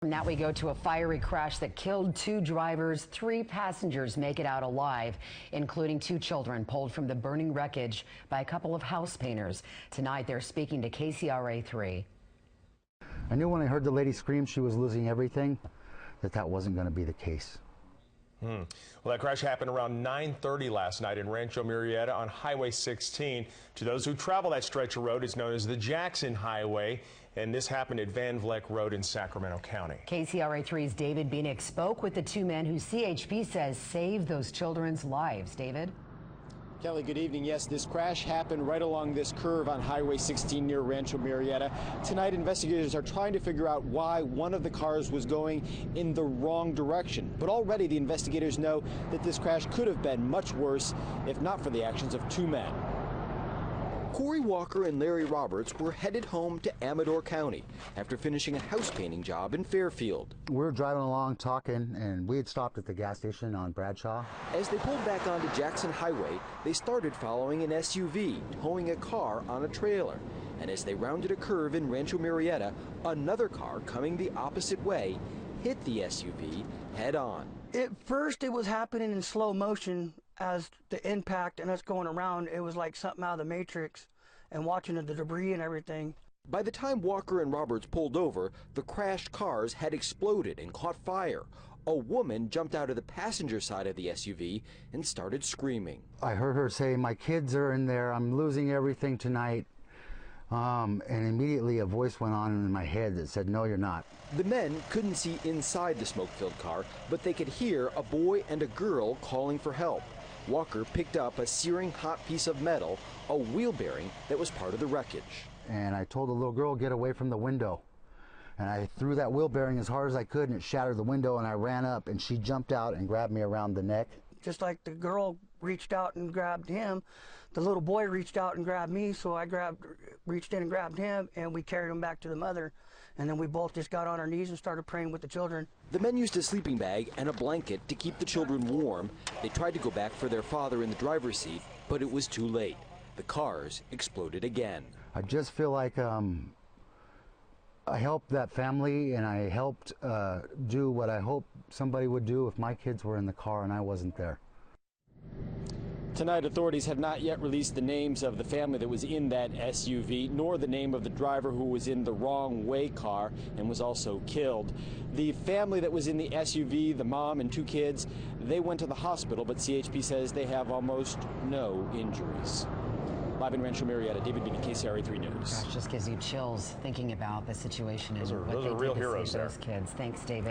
Now we go to a fiery crash that killed 2 drivers. 3 passengers make it out alive, including 2 children pulled from the burning wreckage by a couple of house painters. Tonight they're speaking to KCRA-TV. I knew when I heard the lady scream she was losing everything that wasn't going to be the case. Well, that crash happened around 9:30 last night in Rancho Murrieta on Highway 16. To those who travel that stretch of road, it's known as the Jackson Highway, and this happened at Van Vleck Road in Sacramento County. KCRA-3's David Bienick spoke with the 2 men who CHP says saved those children's lives. David? Kelly, good evening. Yes, this crash happened right along this curve on Highway 16 near Rancho Murrieta. Tonight, investigators are trying to figure out why one of the cars was going in the wrong direction. But already the investigators know that this crash could have been much worse if not for the actions of 2 men. Corey Walker and Larry Roberts were headed home to Amador County after finishing a house painting job in Fairfield. We were driving along talking, and we had stopped at the gas station on Bradshaw. As they pulled back onto Jackson Highway, they started following an SUV towing a car on a trailer. And as they rounded a curve in Rancho Murrieta, another car coming the opposite way hit the SUV head on. At first it was happening in slow motion as the impact and us going around. It was like something out of the Matrix and watching the debris and everything. By the time Walker and Roberts pulled over, the crashed cars had exploded and caught fire. A woman jumped out of the passenger side of the SUV and started screaming. I heard her say, "My kids are in there, I'm losing everything tonight." And immediately a voice went on in my head that said, "No, you're not." The men couldn't see inside the smoke-filled car, but they could hear a boy and a girl calling for help. Walker picked up a searing hot piece of metal, a wheel bearing that was part of the wreckage. And I told the little girl, "Get away from the window." And I threw that wheel bearing as hard as I could, and it shattered the window, and I ran up, and she jumped out and grabbed me around the neck. Just like the girl reached out and grabbed him, the little boy reached out and grabbed me, so I reached in and grabbed him, and we carried him back to the mother. And then we both just got on our knees and started praying with the children. The men used a sleeping bag and a blanket to keep the children warm. They tried to go back for their father in the driver's seat, but it was too late. The cars exploded again. I just feel like I helped that family, and I helped do what I hope somebody would do if my kids were in the car and I wasn't there. Tonight, authorities have not yet released the names of the family that was in that SUV, nor the name of the driver who was in the wrong way car and was also killed. The family that was in the SUV, the mom and 2 kids, they went to the hospital, but CHP says they have almost no injuries. Live in Rancho Murrieta, David Bienick, KCRA-3 News. Gosh, just gives you chills thinking about the situation and Those are what they real did to heroes save there. those kids. Thanks, David.